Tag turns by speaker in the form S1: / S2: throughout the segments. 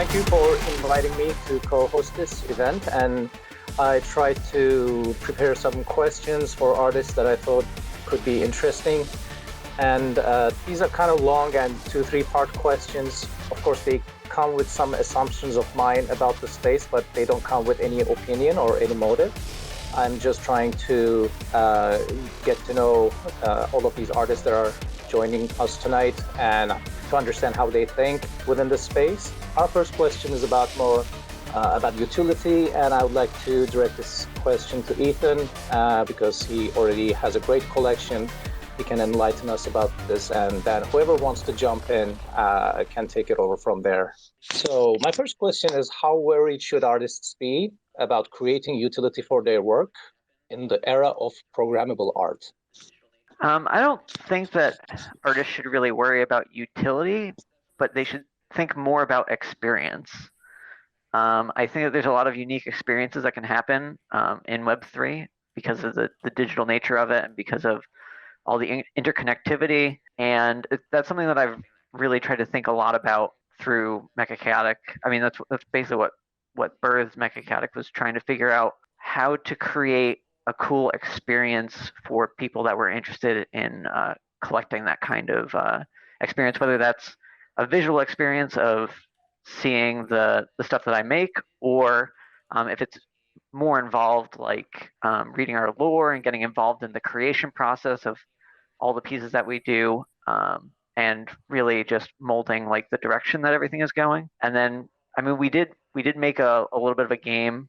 S1: thank you for inviting me to co-host this event. And I tried to prepare some questions for artists that I thought could be interesting. And these are kind of long and 2-3 part questions. Of course, they come with some assumptions of mine about the space, but they don't come with any opinion or any motive. I'm just trying to get to know all of these artists that are joining us tonight and to understand how they think within the space. Our first question is about utility, and I would like to direct this question to Ethan because he already has a great collection. He can enlighten us about this, and then whoever wants to jump in can take it over from there. So my first question is, how worried should artists be about creating utility for their work in the era of programmable art?
S2: I don't think that artists should really worry about utility, but they should think more about experience. I think that there's a lot of unique experiences that can happen in Web3 because of the digital nature of it and because of all the interconnectivity. And that's something that I've really tried to think a lot about through Mechachaotic. I mean, that's basically what birthed Mechachaotic, was trying to figure out how to create a cool experience for people that were interested in collecting that kind of experience, whether that's a visual experience of seeing the stuff that I make, or if it's more involved, like reading our lore and getting involved in the creation process of all the pieces that we do, and really just molding like the direction that everything is going. And then, I mean, we did make a little bit of a game,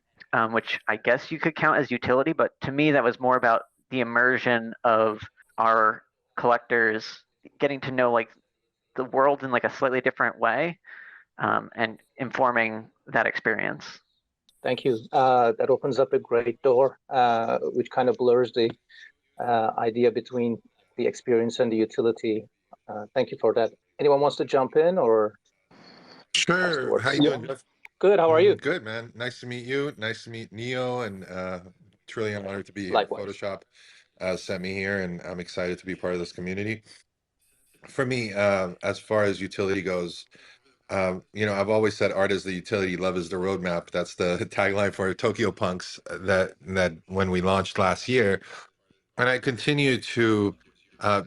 S2: which I guess you could count as utility, but to me that was more about the immersion of our collectors getting to know like the world in like a slightly different way, and informing that experience.
S1: Thank you. That opens up a great door, which kind of blurs the idea between the experience and the utility. Thank you for that. Anyone wants to jump in or?
S3: Sure. How you doing, Jeff?
S1: Good. How are you?
S3: Good, man. Nice to meet you. Nice to meet Neo, and truly I'm honored to be
S1: Likewise.
S3: Photoshop sent me here, and I'm excited to be part of this community. For me, as far as utility goes, I've always said art is the utility, love is the roadmap. That's the tagline for Tokyo Punks that when we launched last year, and I continue to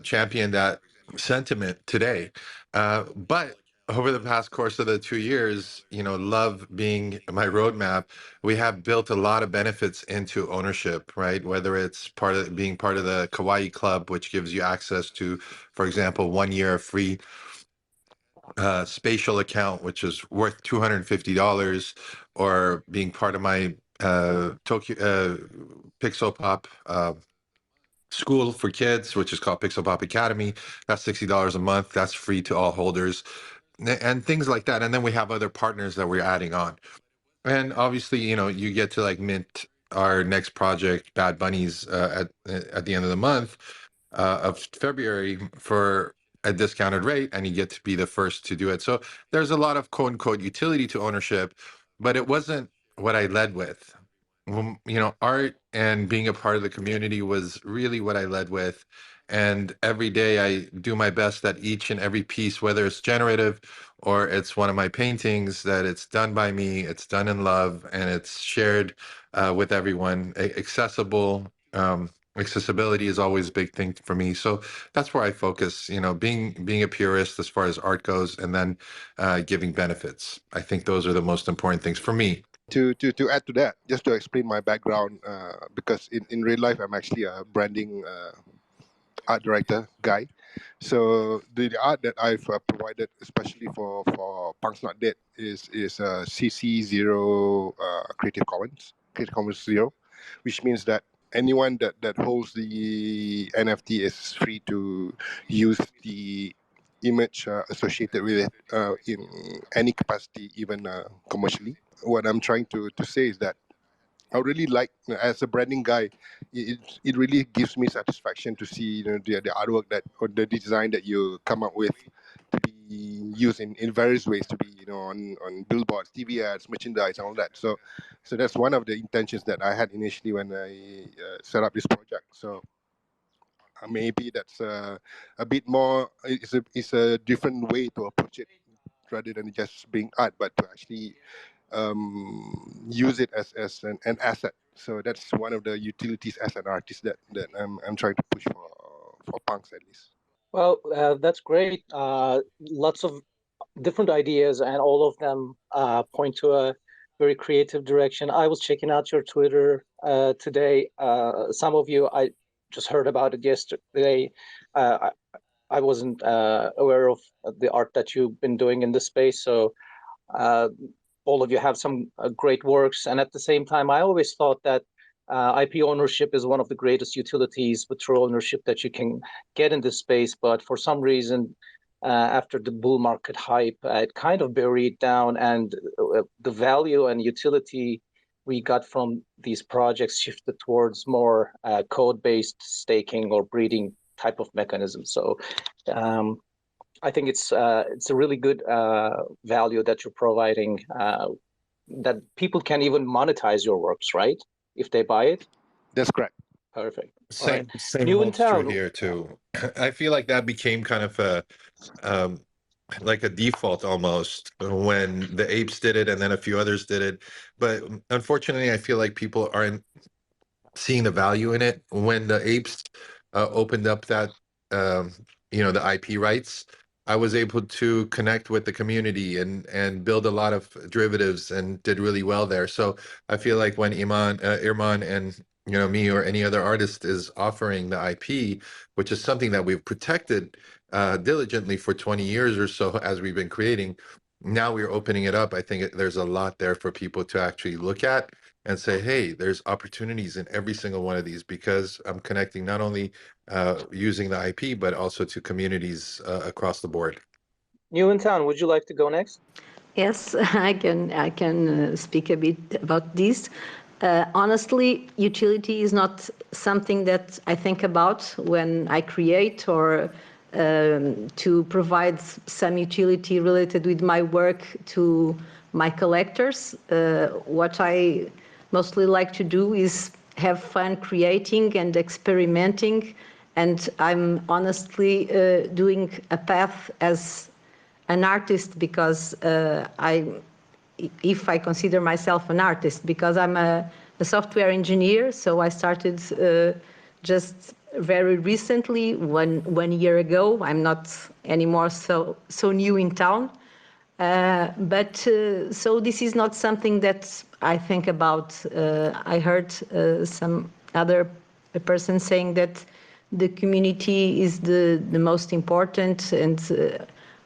S3: champion that sentiment today. But over the past course of the 2 years, love being my roadmap, we have built a lot of benefits into ownership, right? Whether it's being part of the Kawaii Club, which gives you access to, for example, 1 year of free spatial account, which is worth $250, or being part of my Tokyo Pixel Pop school for kids, which is called Pixel Pop Academy. That's $60 a month. That's free to all holders, and things like that. And then we have other partners that we're adding on. And obviously, you get to like mint our next project, Bad Bunnies, at the end of the month of February for a discounted rate, and you get to be the first to do it. So there's a lot of quote unquote utility to ownership, but it wasn't what I led with. Art and being a part of the community was really what I led with. And every day I do my best that each and every piece, whether it's generative or it's one of my paintings, that it's done by me, it's done in love, and it's shared with everyone. Accessible. Accessibility is always a big thing for me. So that's where I focus, being a purist as far as art goes, and then giving benefits. I think those are the most important things for me.
S4: To add to that, just to explain my background, because in real life I'm actually a branding art director guy. So the art that I've provided, especially for Punks Not Dead, is CC0 Creative Commons 0, which means that anyone that holds the NFT is free to use the image associated with it in any capacity, even commercially. What I'm trying to say is that I really like, as a branding guy, it really gives me satisfaction to see the artwork or the design that you come up with to be used in various ways, to be on billboards, TV ads, merchandise, and all that. So that's one of the intentions that I had initially when I set up this project. So maybe that's a bit more. It's a different way to approach it rather than just being art, but to actually use it as an asset. So that's one of the utilities as an artist that I'm trying to push for punks at least.
S1: Well, that's great. Lots of different ideas, and all of them point to a very creative direction. I was checking out your Twitter today. Some of you, I just heard about it yesterday. I wasn't aware of the art that you've been doing in this space. So uh, all of you have some great works. And at the same time, I always thought that IP ownership is one of the greatest utilities with true ownership that you can get in this space. But for some reason, after the bull market hype, it kind of buried down, and the value and utility we got from these projects shifted towards more code-based staking or breeding type of mechanism. So um, I think it's a really good value that you're providing, that people can even monetize your works, right? If they buy it.
S4: That's correct.
S1: Perfect. All right.
S3: Same
S1: New in
S3: holds true
S1: town.
S3: here too. I feel like that became kind of a um, like a default almost when the apes did it and then a few others did it. But unfortunately, I feel like people aren't seeing the value in it. When the apes opened up that um, the IP rights, I was able to connect with the community and build a lot of derivatives and did really well there. So I feel like when Irman and me or any other artist is offering the IP, which is something that we've protected diligently for 20 years or so as we've been creating. Now we're opening it up. I think there's a lot there for people to actually look at and say, hey, there's opportunities in every single one of these because I'm connecting not only using the IP, but also to communities across the board.
S1: New in town, would you like to go next?
S5: Yes, I can speak a bit about this. Honestly, utility is not something that I think about when I create or to provide some utility related with my work to my collectors. What I mostly like to do is have fun creating and experimenting, and I'm honestly doing a path as an artist because if I consider myself an artist, because I'm a software engineer, so I started just very recently, one year ago. I'm not anymore so new in town, but so this is not something that I think about. I heard some other person saying that the community is the most important, and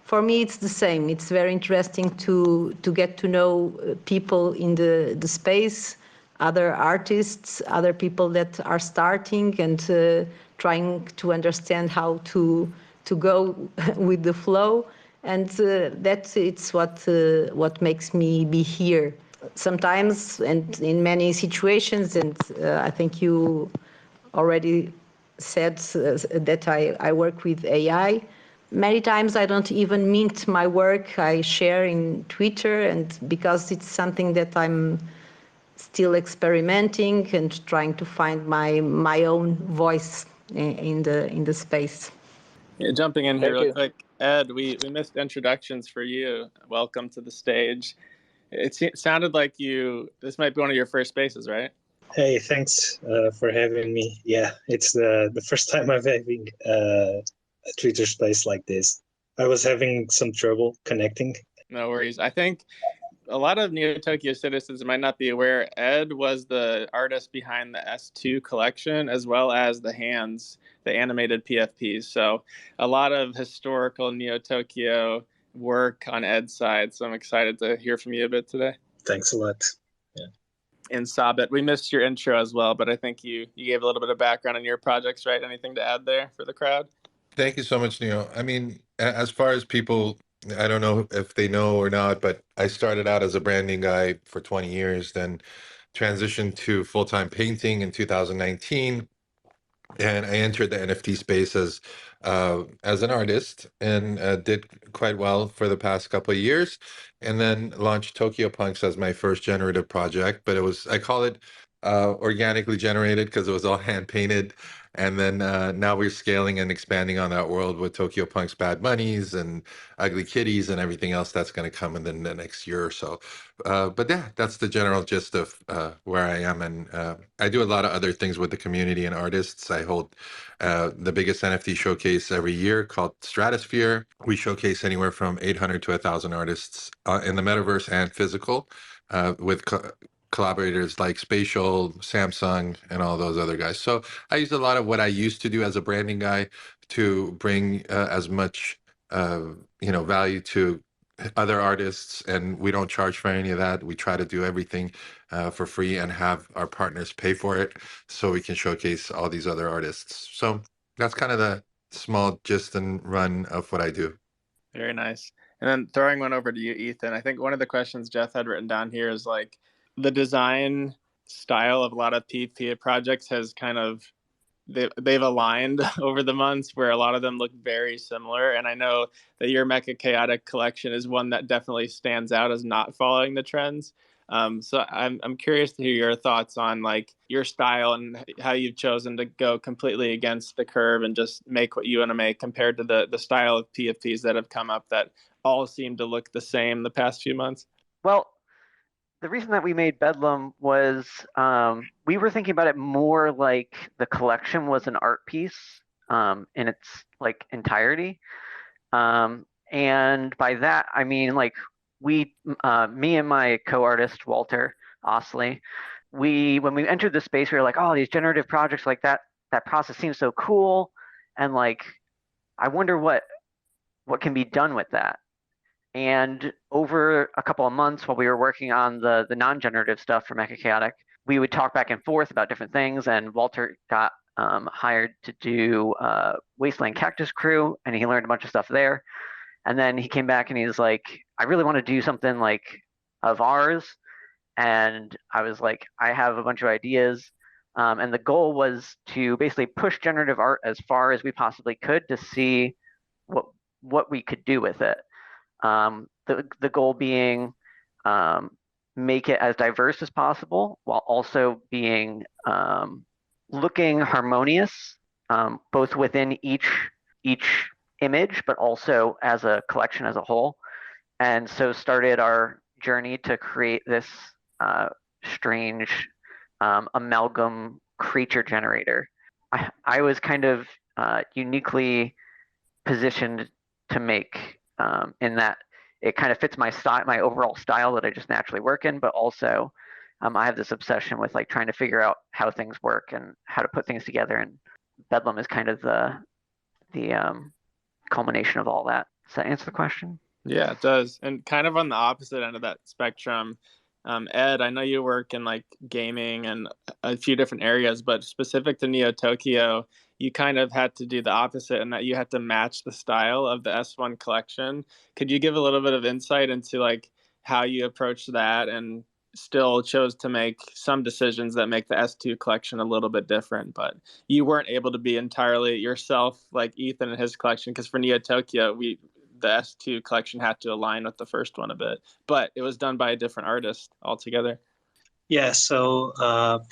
S5: for me it's the same. It's very interesting to get to know people in the space, other artists, other people that are starting, and trying to understand how to go with the flow. And that's it's what makes me be here sometimes, and in many situations. And I think you already said that I work with AI. Many times I don't even mint my work. I share in Twitter, and because it's something that I'm still experimenting and trying to find my own voice in the space.
S6: Yeah, jumping in here
S1: Thank
S6: real
S1: you.
S6: quick, Ed, we missed introductions for you. Welcome to the stage. It sounded like this might be one of your first spaces, right?
S7: Hey, thanks for having me. Yeah, it's the first time I'm having a Twitter space like this. I was having some trouble connecting.
S6: No worries. I think a lot of Neo Tokyo citizens might not be aware. Ed was the artist behind the S2 collection, as well as the hands, the animated PFPs. So a lot of historical Neo Tokyo work on Ed's side. So I'm excited to hear from you a bit today.
S7: Thanks a lot.
S6: In Sabet, we missed your intro as well, but I think you gave a little bit of background on your projects, right? Anything to add there for the crowd?
S3: Thank you so much, Neo. I mean, as far as people, I don't know if they know or not, but I started out as a branding guy for 20 years, then transitioned to full-time painting in 2019. And I entered the NFT space as an artist and did quite well for the past couple of years, and then launched Tokyo Punks as my first generative project. But I call it organically generated because it was all hand painted, And then now we're scaling and expanding on that world with Tokyo Punk's Bad Bunnies and Ugly Kitties and everything else that's going to come in the next year or so. But yeah, that's the general gist of where I am. And I do a lot of other things with the community and artists. I hold the biggest NFT showcase every year called Stratosphere. We showcase anywhere from 800 to 1,000 artists in the metaverse and physical with collaborators like Spatial, Samsung, and all those other guys. So I use a lot of what I used to do as a branding guy to bring as much value to other artists, and we don't charge for any of that. We try to do everything for free and have our partners pay for it so we can showcase all these other artists. So that's kind of the small gist and run of what I do.
S6: Very nice. And then throwing one over to you, Ethan, I think one of the questions Jeff had written down here is like the design style of a lot of PvP projects has kind of they've aligned over the months where a lot of them look very similar. And I know that your Mecha Chaotic collection is one that definitely stands out as not following the trends. So I'm curious to hear your thoughts on like your style and how you've chosen to go completely against the curve and just make what you want to make compared to the style of PFPs that have come up that all seem to look the same the past few months.
S2: Well, the reason that we made Bedlam was we were thinking about it more like the collection was an art piece in its like entirety. And by that, I mean like me and my co-artist, Walter Osley, when we entered the space, we were like, oh, these generative projects like that process seems so cool. And like, I wonder what can be done with that. And over a couple of months while we were working on the non-generative stuff for Mecha Chaotic, we would talk back and forth about different things. And Walter got hired to do Wasteland Cactus Crew, and he learned a bunch of stuff there. And then he came back and he was like, I really want to do something like of ours. And I was like, I have a bunch of ideas. And the goal was to basically push generative art as far as we possibly could to see what we could do with it. The goal being make it as diverse as possible while also being looking harmonious, both within each image, but also as a collection as a whole. And so started our journey to create this strange amalgam creature generator. I was kind of uniquely positioned to make in that it kind of fits my style, my overall style that I just naturally work in, but also I have this obsession with like trying to figure out how things work and how to put things together. And Bedlam is kind of the culmination of all that. Does that answer the question?
S6: Yeah, it does. And kind of on the opposite end of that spectrum, Ed, I know you work in like gaming and a few different areas, but specific to Neo Tokyo, you kind of had to do the opposite in that you had to match the style of the S1 collection. Could you give a little bit of insight into like how you approached that and still chose to make some decisions that make the S2 collection a little bit different, but you weren't able to be entirely yourself like Ethan and his collection, because for Neo Tokyo, the S2 collection had to align with the first one a bit, but it was done by a different artist altogether.
S7: Yeah, so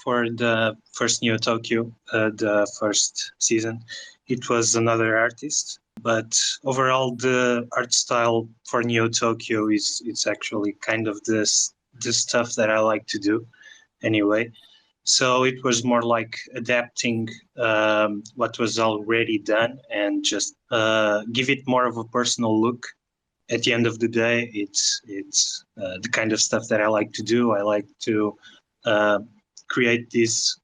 S7: for the first Neo Tokyo, the first season, it was another artist. But overall, the art style for Neo Tokyo it's actually kind of the stuff that I like to do anyway. So it was more like adapting what was already done and just give it more of a personal look. At the end of the day, it's the kind of stuff that I like to do. I like to create these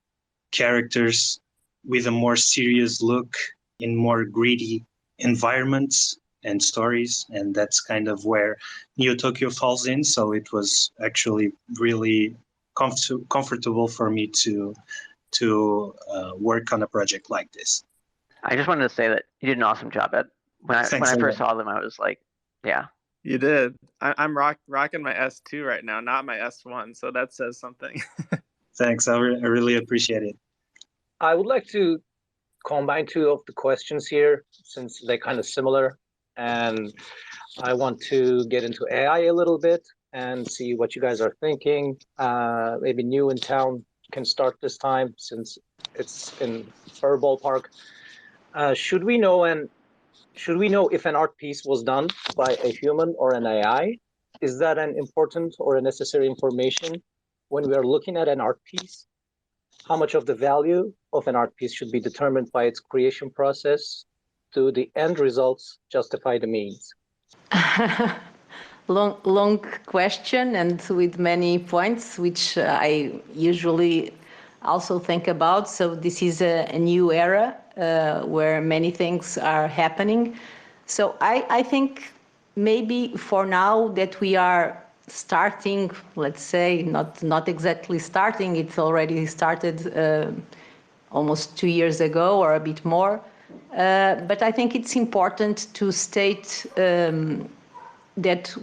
S7: characters with a more serious look in more gritty environments and stories, and that's kind of where Neo Tokyo falls in. So it was actually really comfortable for me to work on a project like this.
S2: I just wanted to say that you did an awesome job, Ed. When I first saw them, I was like, yeah.
S6: You did. I'm rocking my S2 right now, not my S1, so that says something.
S7: Thanks. I really appreciate it.
S1: I would like to combine two of the questions here since they're kind of similar, and I want to get into AI a little bit and see what you guys are thinking. Maybe new in town can start this time since it's in her ballpark. Should we know if an art piece was done by a human or an AI? Is that an important or a necessary information when we are looking at an art piece? How much of the value of an art piece should be determined by its creation process? Do the end results justify the means?
S5: Long question and with many points, which I usually also think about. So this is a new era where many things are happening. So I think maybe for now that we are starting, let's say, not exactly starting, it's already started almost 2 years ago or a bit more. But I think it's important to state that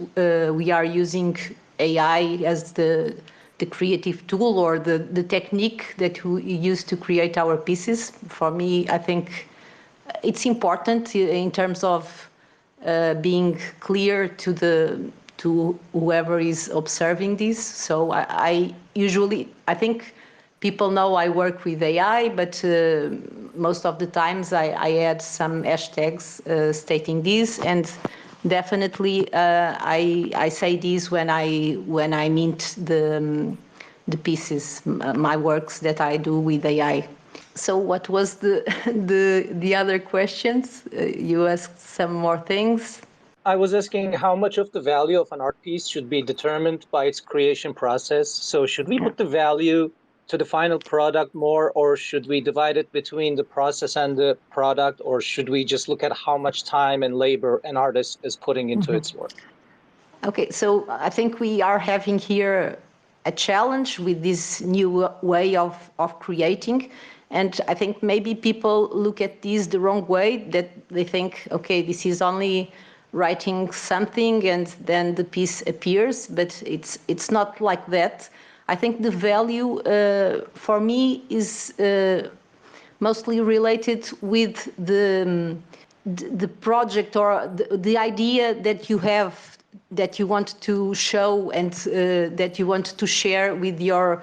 S5: we are using AI as the creative tool or the technique that we use to create our pieces. For me, I think it's important in terms of being clear to whoever is observing this. So I think people know I work with AI, but most of the times I add some hashtags stating this, and definitely I say this when I mint the pieces, my works that I do with AI. So what was the other questions? You asked some more things.
S1: I was asking how much of the value of an art piece should be determined by its creation process. So should we put the value to the final product more, or should we divide it between the process and the product, or should we just look at how much time and labor an artist is putting into its work?
S5: Okay, so I think we are having here a challenge with this new way of creating. And I think maybe people look at this the wrong way, that they think, okay, this is only writing something and then the piece appears, but it's not like that. I think the value for me is mostly related with the project or the idea that you have, that you want to show and that you want to share with your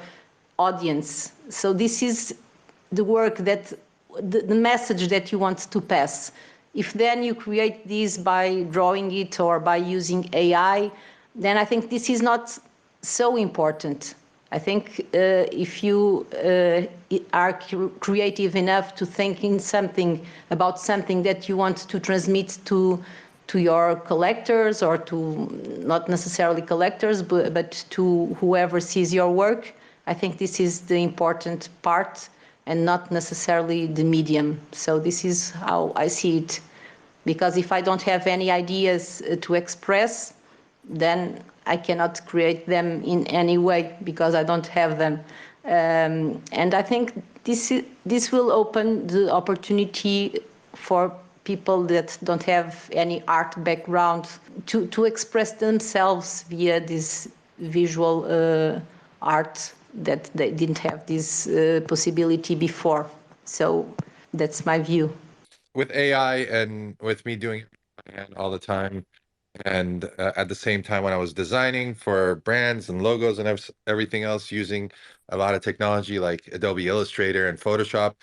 S5: audience. So this is the work that the message that you want to pass. If then you create this by drawing it or by using AI, then I think this is not so important. I think if you are creative enough to think in something about something that you want to transmit to your collectors, or to not necessarily collectors, but to whoever sees your work, I think this is the important part and not necessarily the medium. So this is how I see it. Because if I don't have any ideas to express, then I cannot create them in any way because I don't have them. And I think this will open the opportunity for people that don't have any art background to express themselves via this visual art that they didn't have this possibility before. So that's my view.
S3: With AI and with me doing it by hand all the time, and at the same time when I was designing for brands and logos and everything else using a lot of technology like Adobe Illustrator and Photoshop,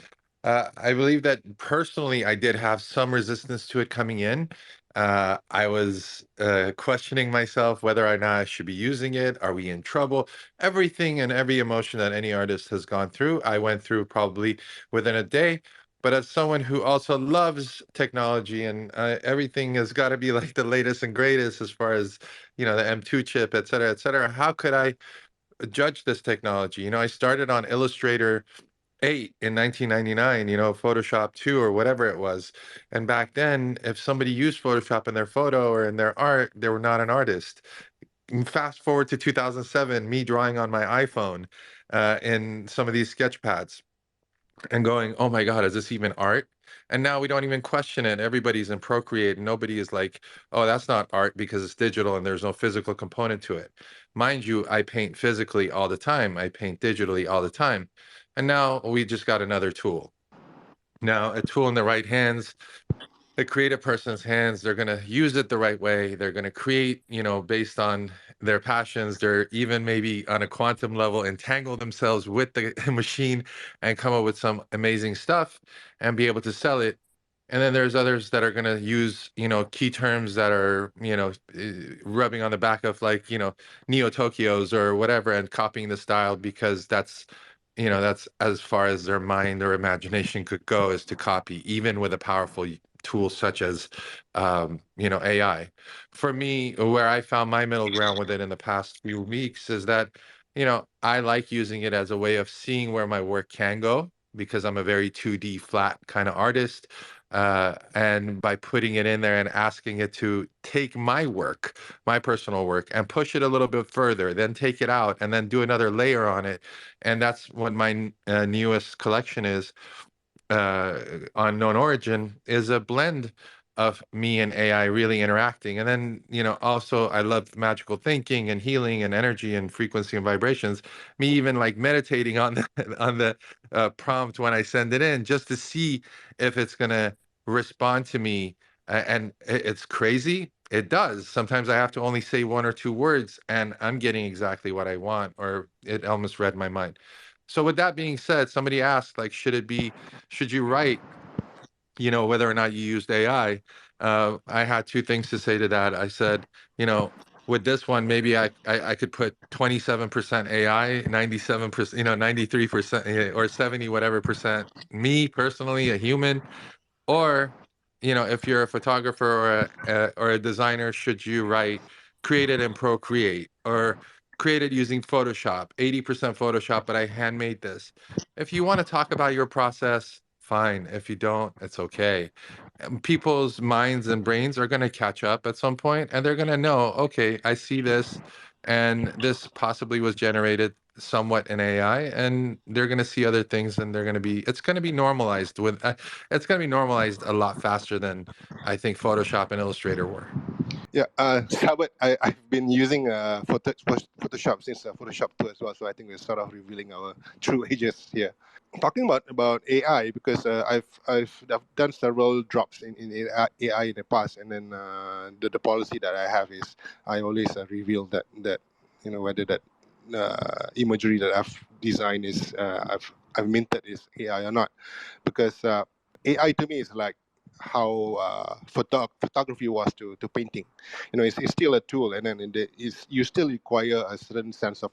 S3: I believe that personally I did have some resistance to it coming in. I was questioning myself whether or not I should be using it. Are we in trouble? Everything and every emotion that any artist has gone through, I went through probably within a day. But as someone who also loves technology and everything has got to be like the latest and greatest as far as, the M2 chip, et cetera, how could I judge this technology? I started on Illustrator 8 in 1999, Photoshop 2 or whatever it was. And back then, if somebody used Photoshop in their photo or in their art, they were not an artist. And fast forward to 2007, me drawing on my iPhone in some of these sketch pads and going, oh my God, is this even art? And now we don't even question it. Everybody's in Procreate, and nobody is like, oh, that's not art because it's digital and there's no physical component to it. Mind you, I paint physically all the time. I paint digitally all the time. And now we just got another tool. Now, a tool in the right hands, a creative person's hands, they're going to use it the right way. They're going to create, based on their passions, they're even maybe on a quantum level entangle themselves with the machine and come up with some amazing stuff and be able to sell it. And then there's others that are going to use, key terms that are, rubbing on the back of like, Neo Tokyos or whatever and copying the style because that's as far as their mind or imagination could go, is to copy, even with a powerful tool such as, AI. For me, where I found my middle ground with it in the past few weeks is that, I like using it as a way of seeing where my work can go because I'm a very 2D flat kind of artist. And by putting it in there and asking it to take my work, my personal work, and push it a little bit further, then take it out and then do another layer on it. And that's what my newest collection is, on Known Origin, is a blend of me and AI really interacting. And then, also I love magical thinking and healing and energy and frequency and vibrations. Me even like meditating on the on the prompt when I send it in, just to see if it's gonna respond to me. And it's crazy. It does. Sometimes I have to only say one or two words, and I'm getting exactly what I want, or it almost read my mind. So with that being said, somebody asked, like, should you write, whether or not you used AI? I had two things to say to that. I said, with this one, maybe I could put 27% AI, 97%, 93%, or 70 whatever percent me personally, a human. Or, if you're a photographer or a designer, should you write create it in Procreate, or create it using Photoshop, 80% Photoshop, but I handmade this? If you want to talk about your process, fine. If you don't, it's okay. People's minds and brains are going to catch up at some point, and they're going to know, okay, I see this, and this possibly was generated somewhat in AI, and they're going to see other things, and it's going to be normalized it's going to be normalized a lot faster than I think Photoshop and Illustrator were.
S4: Yeah, Sabet, I've been using Photoshop since Photoshop 2 as well, so I think we're sort of revealing our true ages here. Talking about AI, because I've done several drops in AI in the past, and then the policy that I have is I always reveal that whether that imagery that I've designed is I've minted is AI or not, because AI to me is like how photography was to painting. It's still a tool, and then you still require a certain sense of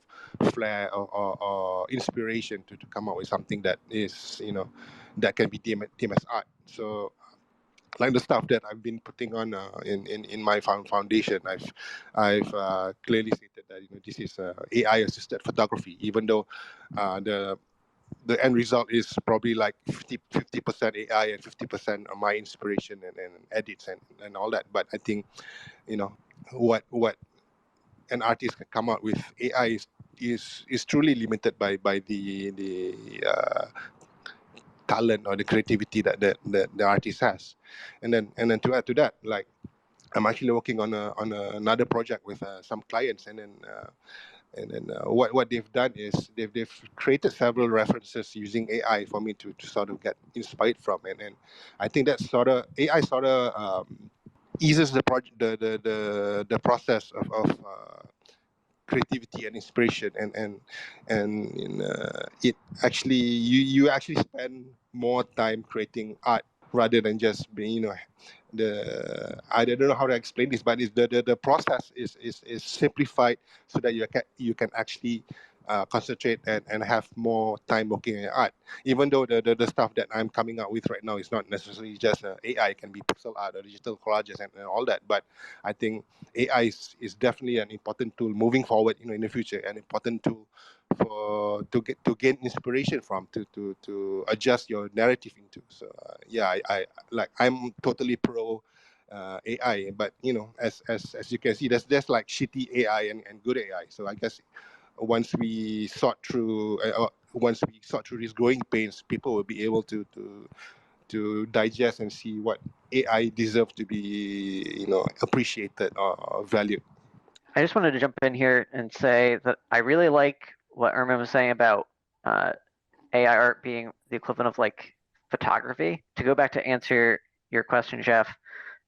S4: flair or inspiration to come up with something that is that can be deemed as art. So like the stuff that I've been putting on in my foundation, I've clearly stated that this is AI assisted photography, even though the end result is probably like 50% AI and 50% of my inspiration and edits and all that. But I think what an artist can come out with AI is truly limited by the talent or the creativity that the artist has. And then to add to that, like I'm actually working on another project with some clients, and then what they've done is they've created several references using AI for me to sort of get inspired from, and I think that sort of AI sort of eases the project the process of creativity and inspiration, and it actually you actually spend more time creating art rather than just being I don't know how to explain this, but it's the process is simplified so that you can actually concentrate and have more time working on art. Even though the stuff that I'm coming out with right now is not necessarily just AI, it can be pixel art or digital collages and all that. But I think AI is definitely an important tool moving forward. In the future, an important tool to gain inspiration from, to adjust your narrative into. So yeah, I'm totally pro AI, but as you can see, there's like shitty AI and good AI. So I guess once we sort through these growing pains, people will be able to digest and see what AI deserves to be appreciated or valued.
S2: I just wanted to jump in here and say that I really like what Irman was saying about AI art being the equivalent of like photography. To go back to answer your question, Jeff,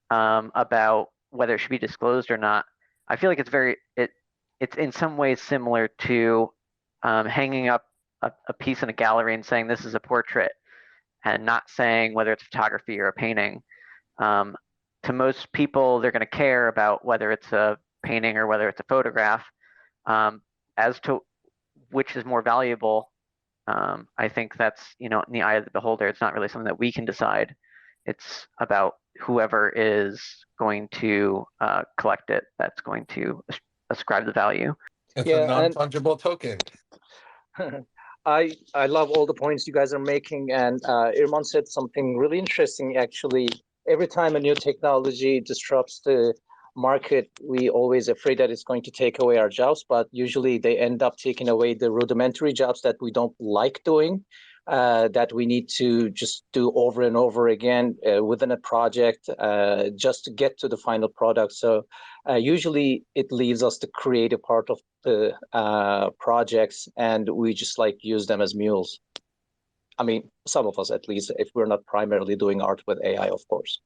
S2: about whether it should be disclosed or not, I feel like it's it's in some ways similar to hanging up a piece in a gallery and saying this is a portrait, and not saying whether it's photography or a painting. To most people, they're going to care about whether it's a painting or whether it's a photograph. As to which is more valuable, I think that's, in the eye of the beholder. It's not really something that we can decide. It's about whoever is going to collect it, that's going to ascribe the value.
S3: It's
S1: Yeah,
S3: a non-fungible token.
S1: I love all the points you guys are making, and Irman said something really interesting. Actually, every time a new technology disrupts the market, we always afraid that it's going to take away our jobs, but usually they end up taking away the rudimentary jobs that we don't like doing, that we need to just do over and over again within a project, just to get to the final product. So usually it leaves us the creative part of the projects, and we just use them as mules. I mean, some of us at least, if we're not primarily doing art with AI, of course.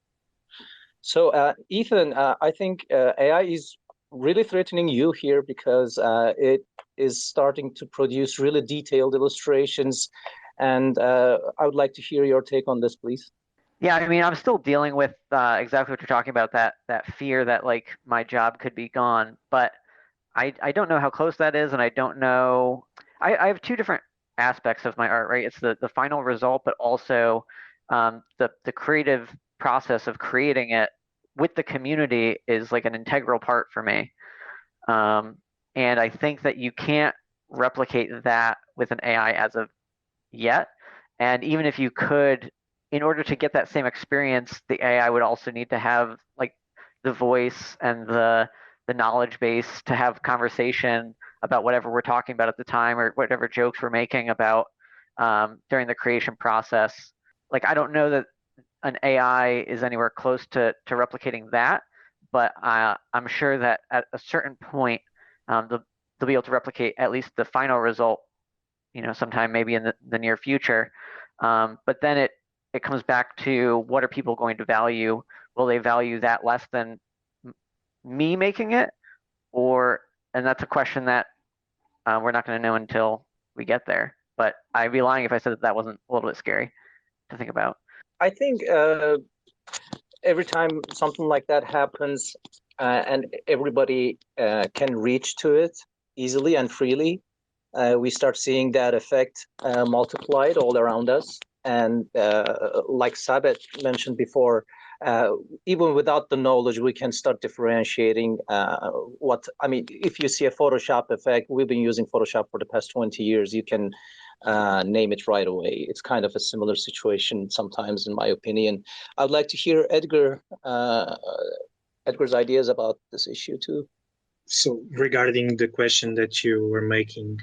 S1: So Ethan, I think AI is really threatening you here, because it is starting to produce really detailed illustrations, and I would like to hear your take on this, please.
S2: Yeah, I mean, I'm still dealing with exactly what you're talking about, that fear that my job could be gone, but I don't know how close that is, and I don't know. I have two different aspects of my art, right? It's the final result, but also the creative process of creating it with the community is an integral part for me. And I think that you can't replicate that with an AI as of yet. And even if you could, in order to get that same experience, the AI would also need to have the voice and the knowledge base to have conversation about whatever we're talking about at the time, or whatever jokes we're making about during the creation process. I don't know that an AI is anywhere close to replicating that, but I'm sure that at a certain point they'll be able to replicate at least the final result, sometime maybe in the near future. But then it comes back to, what are people going to value? Will they value that less than me making it? And that's a question that we're not going to know until we get there. But I'd be lying if I said that wasn't a little bit scary to think about.
S1: I think every time something like that happens, and everybody can reach to it easily and freely, we start seeing that effect multiplied all around us. And like Sabet mentioned before, even without the knowledge, we can start differentiating if you see a Photoshop effect, we've been using Photoshop for the past 20 years, you can name it right away. It's kind of a similar situation sometimes, in my opinion. I'd like to hear Edgar's ideas about this issue too.
S7: So regarding the question that you were making,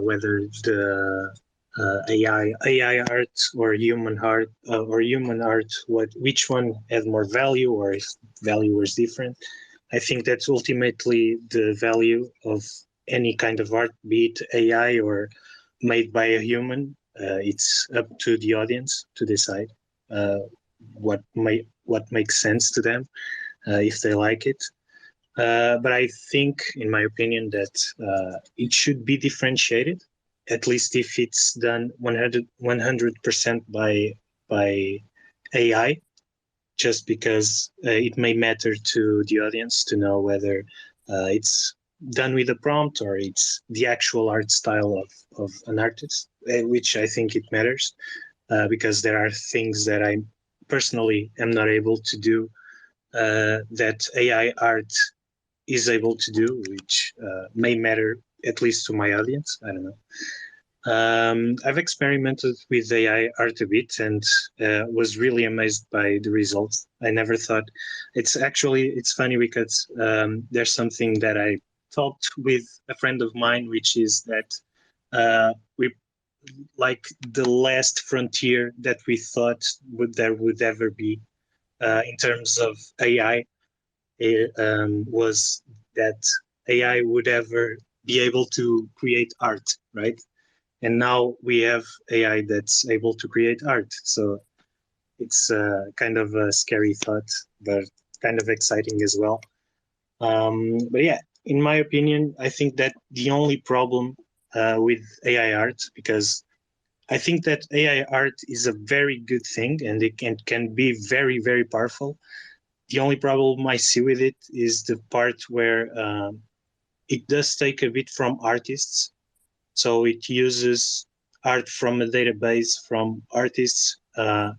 S7: whether the AI art or human art, which one has more value, or if value was different, I think that's ultimately the value of any kind of art, be it AI or made by a human. It's up to the audience to decide what makes sense to them, if they like it. But I think, in my opinion, that it should be differentiated, at least if it's done 100% by AI, just because it may matter to the audience to know whether it's done with a prompt or it's the actual art style of an artist, which I think it matters, because there are things that I personally am not able to do that AI art is able to do, which may matter at least to my audience. I don't know. I've experimented with AI art a bit and was really amazed by the results. I never thought it's funny because there's something that I talked with a friend of mine, which is that we like the last frontier that we thought there would ever be in terms of AI. Was that AI would ever be able to create art, right? And now we have AI that's able to create art. So it's kind of a scary thought, but kind of exciting as well. But yeah, in my opinion, I think that the only problem with AI art, because I think that AI art is a very good thing and it can be very, very powerful. The only problem I see with it is the part where it does take a bit from artists. So it uses art from a database from artists, and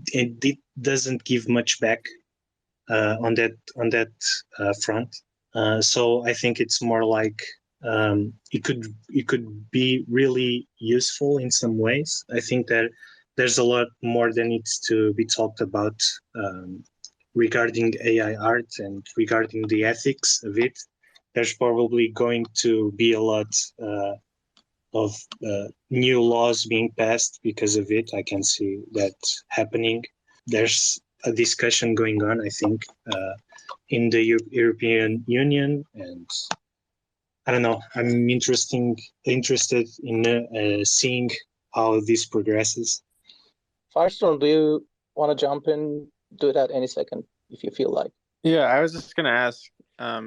S7: it doesn't give much back on that front. So I think it's more like it could be really useful in some ways. I think that there's a lot more that needs to be talked about regarding AI art and regarding the ethics of it. There's probably going to be a lot of new laws being passed because of it. I can see that happening. There's a discussion going on, I think, in the European Union, and I don't know. I'm interested in seeing how this progresses.
S1: Firestorm, do you want to jump in? Do that any second if you feel like.
S6: Yeah, I was just going to ask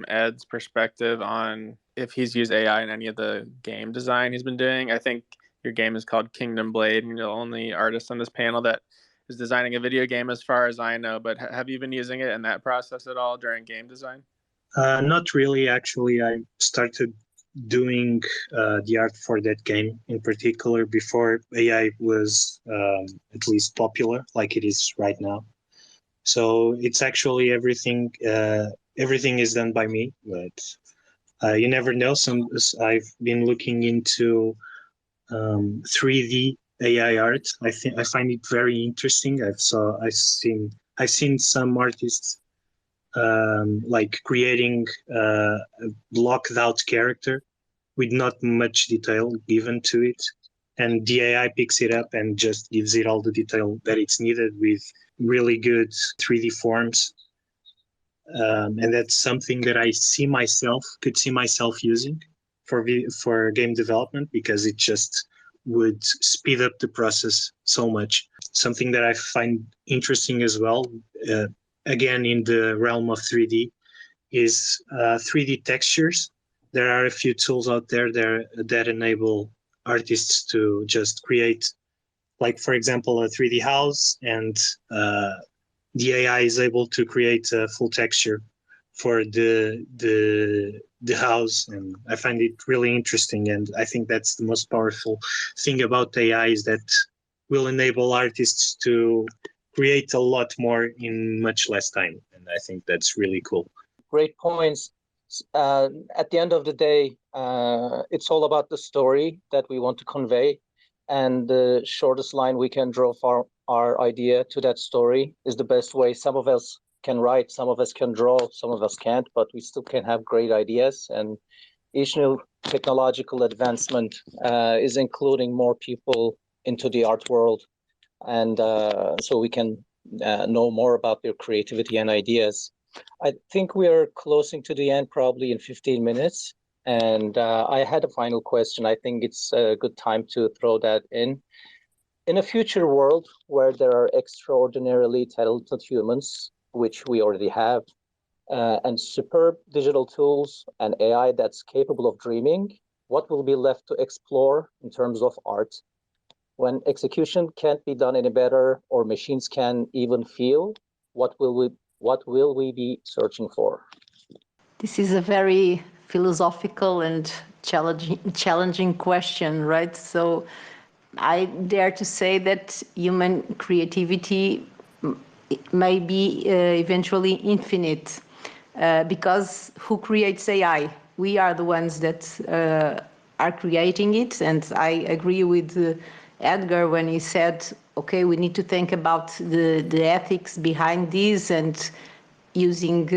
S6: Ed's perspective on if he's used AI in any of the game design he's been doing. I think your game is called Kingdom Blade, and you're the only artist on this panel that is designing a video game as far as I know, but have you been using it in that process at all during game design?
S7: Not really, actually. I started doing the art for that game in particular before AI was at least popular like it is right now. So it's actually everything is done by me, but you never know. I've been looking into 3D AI art. I find it very interesting. I've seen some artists like creating a blocked out character with not much detail given to it, and the AI picks it up and just gives it all the detail that it's needed with really good 3D forms. And that's something that I could see myself using for game development, because it just would speed up the process so much. Something that I find interesting as well, again in the realm of 3D, is 3D textures. There are a few tools out there that enable artists to just create, like for example, a 3D house, and the AI is able to create a full texture for the house, and I find it really interesting. And I think that's the most powerful thing about AI, is that will enable artists to create a lot more in much less time, and I think that's really cool.
S1: Great points. At the end of the day, it's all about the story that we want to convey, and the shortest line we can draw for our idea to that story is the best way. Some of us can write, some of us can draw, some of us can't, but we still can have great ideas. And each new technological advancement is including more people into the art world, and so we can know more about their creativity and ideas. I think we are closing to the end, probably in 15 minutes. And I had a final question. I think it's a good time to throw that in. In a future world where there are extraordinarily talented humans, which we already have, and superb digital tools and AI that's capable of dreaming, what will be left to explore in terms of art? When execution can't be done any better, or machines can even feel, what will we be searching for?
S5: This is a very philosophical and challenging question, right? So I dare to say that human creativity may be eventually infinite, because who creates AI? We are the ones that are creating it. And I agree with Edgar when he said, okay, we need to think about the ethics behind this, and using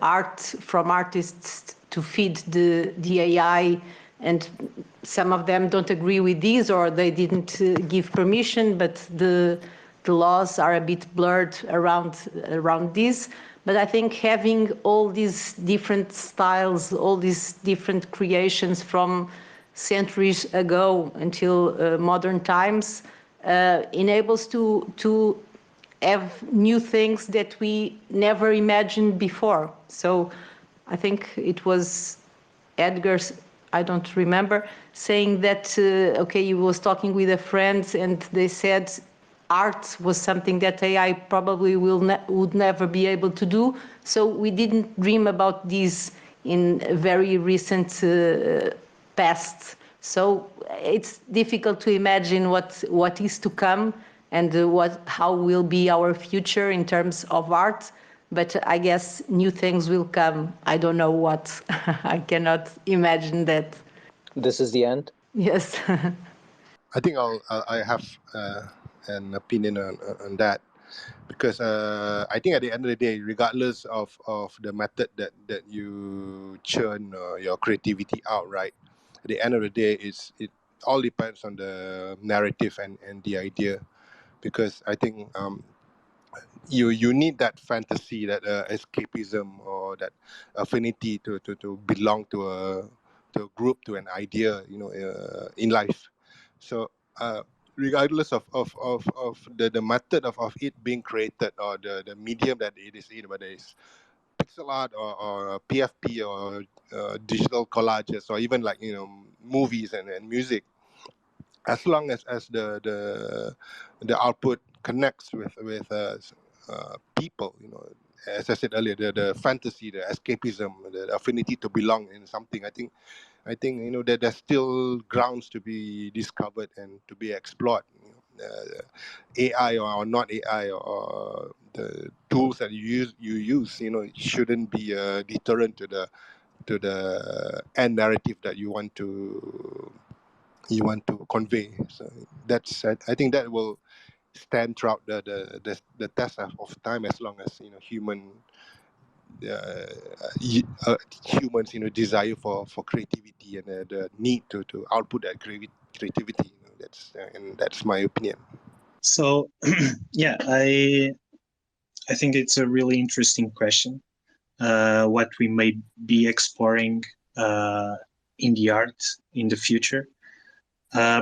S5: art from artists to feed the AI. And some of them don't agree with these, or they didn't give permission, but the laws are a bit blurred around this. But I think having all these different styles, all these different creations from centuries ago until modern times, enables to have new things that we never imagined before. So I think it was Edgar's, I don't remember, saying that, okay, he was talking with a friend and they said art was something that AI probably would never be able to do. So we didn't dream about this in a very recent past. So it's difficult to imagine what is to come and how will be our future in terms of art. But I guess new things will come. I don't know what. I cannot imagine that.
S1: This is the end.
S5: Yes.
S4: I think I have an opinion on that, because I think at the end of the day, regardless of the method that you churn your creativity out, right? At the end of the day, it all depends on the narrative and the idea, because I think you need that fantasy, that escapism, or that affinity to belong to a group, to an idea, in life. So regardless of the method of it being created, or the medium that it is in, whether it's pixel art or PFP, or digital collages, or even like movies and music, as long as the output connects with people, as I said earlier, the fantasy, the escapism, the affinity to belong in something, I think that there's still grounds to be discovered and to be explored. AI or not AI, or the tools that you use, shouldn't be a deterrent to the end narrative that you want to convey. So I think that will stand throughout the test of time, as long as uh, humans desire for creativity, and the need to output that creativity. That's my opinion.
S7: So yeah, I think it's a really interesting question. What we may be exploring in the art in the future.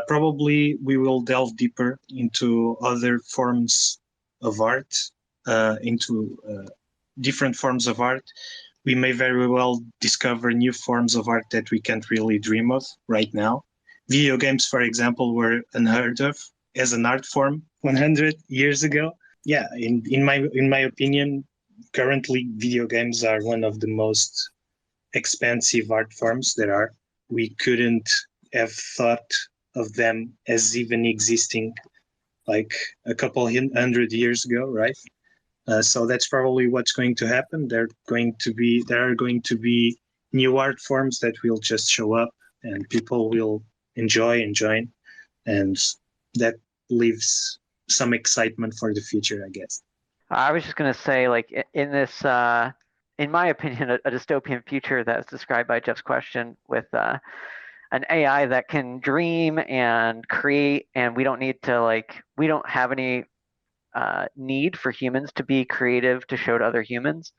S7: Probably we will delve deeper into other forms of art, into different forms of art. We may very well discover new forms of art that we can't really dream of right now. Video games, for example, were unheard of as an art form 100 years ago. Yeah, in my opinion, currently video games are one of the most expensive art forms there are. We couldn't have thought of them as even existing like a couple hundred years ago, right? So that's probably what's going to happen. There are going to be new art forms that will just show up, and people will enjoy and join, and that leaves some excitement for the future, I guess.
S2: I was just going to say, like, in this, in my opinion, a dystopian future that's described by Jeff's question, with an AI that can dream and create, and we don't have any need for humans to be creative to show to other humans.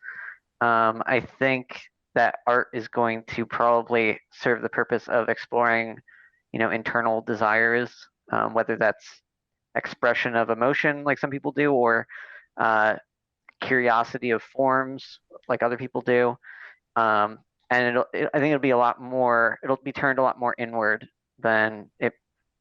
S2: I think that art is going to probably serve the purpose of exploring, internal desires, whether that's expression of emotion like some people do, or curiosity of forms like other people do. And I think it'll be turned a lot more inward than it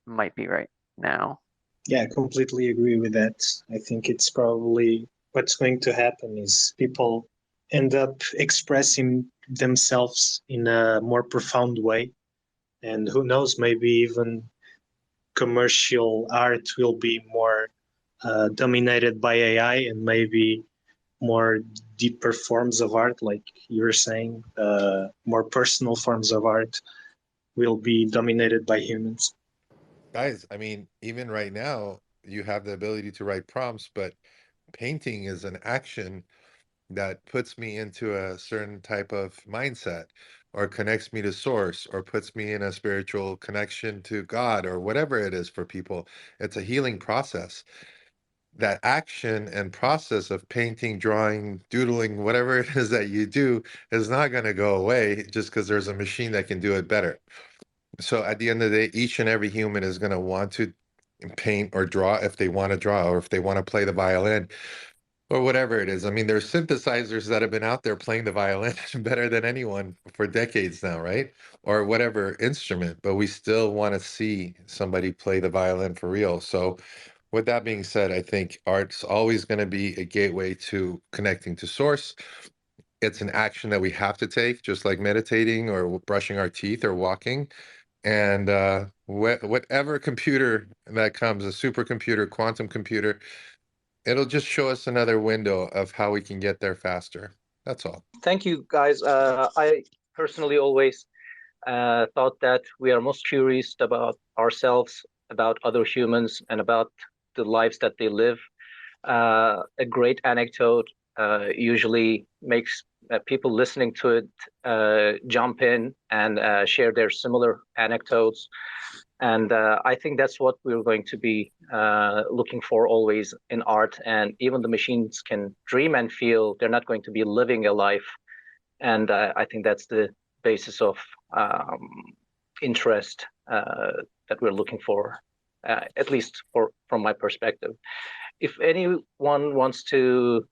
S2: might be right now.
S7: Yeah, I completely agree with that. I think it's probably what's going to happen is people end up expressing themselves in a more profound way. And who knows, maybe even commercial art will be more dominated by AI, and maybe more deeper forms of art, like you were saying, more personal forms of art will be dominated by humans.
S3: Guys, I mean, even right now, you have the ability to write prompts, but painting is an action that puts me into a certain type of mindset, or connects me to source, or puts me in a spiritual connection to God, or whatever it is for people. It's a healing process. That action and process of painting, drawing, doodling, whatever it is that you do, is not going to go away just because there's a machine that can do it better. So at the end of the day, each and every human is going to want to paint or draw if they want to draw, or if they want to play the violin, or whatever it is. I mean, there's synthesizers that have been out there playing the violin better than anyone for decades now, right? Or whatever instrument, but we still want to see somebody play the violin for real. So with that being said, I think art's always going to be a gateway to connecting to source. It's an action that we have to take, just like meditating or brushing our teeth or walking. And whatever computer that comes, a supercomputer, quantum computer, it'll just show us another window of how we can get there faster. That's all.
S1: Thank you, guys. I personally always thought that we are most curious about ourselves, about other humans, and about the lives that they live. A great anecdote usually makes people listening to it jump in and share their similar anecdotes. And I think that's what we're going to be looking for always in art. And even the machines can dream and feel. They're not going to be living a life. And I think that's the basis of interest that we're looking for, at least from my perspective. If anyone wants to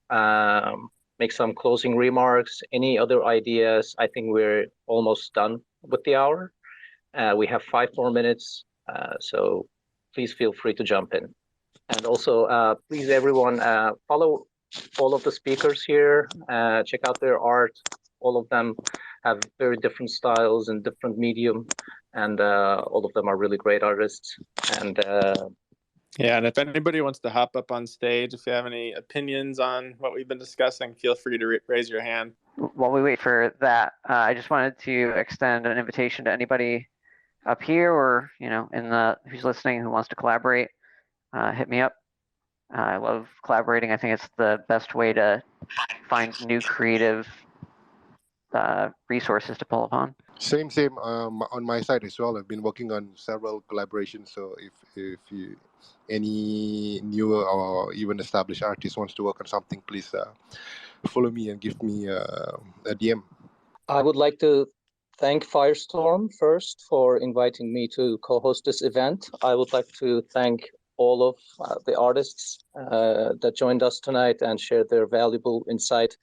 S1: make some closing remarks, any other ideas, I think we're almost done with the hour. We have 5 more minutes, so please feel free to jump in. And also, please, everyone, follow all of the speakers here. Check out their art. All of them have very different styles and different medium, and all of them are really great artists. And
S6: yeah, and if anybody wants to hop up on stage, if you have any opinions on what we've been discussing, feel free to raise your hand.
S2: While we wait for that, I just wanted to extend an invitation to anybody up here or who's listening who wants to collaborate. Hit me up. I love collaborating. I think it's the best way to find new creative resources to pull upon.
S4: Same. On my side as well. I've been working on several collaborations. So if you, any newer or even established artist wants to work on something, please follow me and give me a DM.
S1: I would like to thank Firestorm first for inviting me to co-host this event. I would like to thank all of the artists that joined us tonight and shared their valuable insight.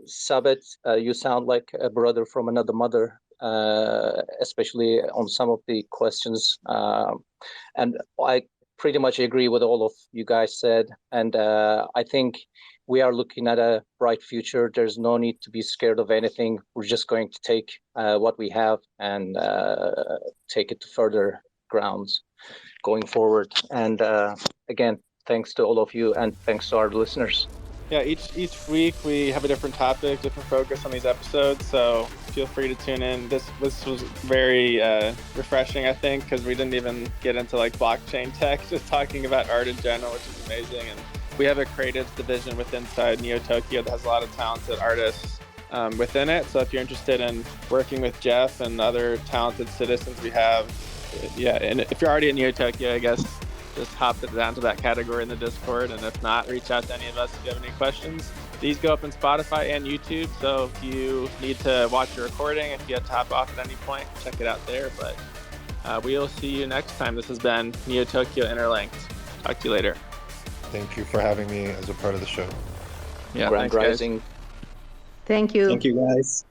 S1: Sabet, you sound like a brother from another mother, especially on some of the questions. And I pretty much agree with all of you guys said. And I think we are looking at a bright future. There's no need to be scared of anything. We're just going to take what we have and take it to further grounds going forward. And again, thanks to all of you and thanks to our listeners.
S6: Yeah, each week we have a different topic, different focus on these episodes, so feel free to tune in. This was very refreshing, I think, because we didn't even get into like blockchain tech, just talking about art in general, which is amazing. And we have a creatives division inside Neo Tokyo that has a lot of talented artists within it. So if you're interested in working with Jeff and other talented citizens we have, yeah, and if you're already at Neo Tokyo, I guess just hop it down to that category in the Discord, and if not, reach out to any of us if you have any questions. These go up on Spotify and YouTube, so if you need to watch a recording, if you have to hop off at any point, check it out there. But we'll see you next time. This has been Neo Tokyo Interlinked. Talk to you later.
S3: Thank you for having me as a part of the show.
S6: Yeah,
S1: Grand
S6: thanks, guys.
S1: Rising.
S5: Thank you.
S7: Thank you, guys.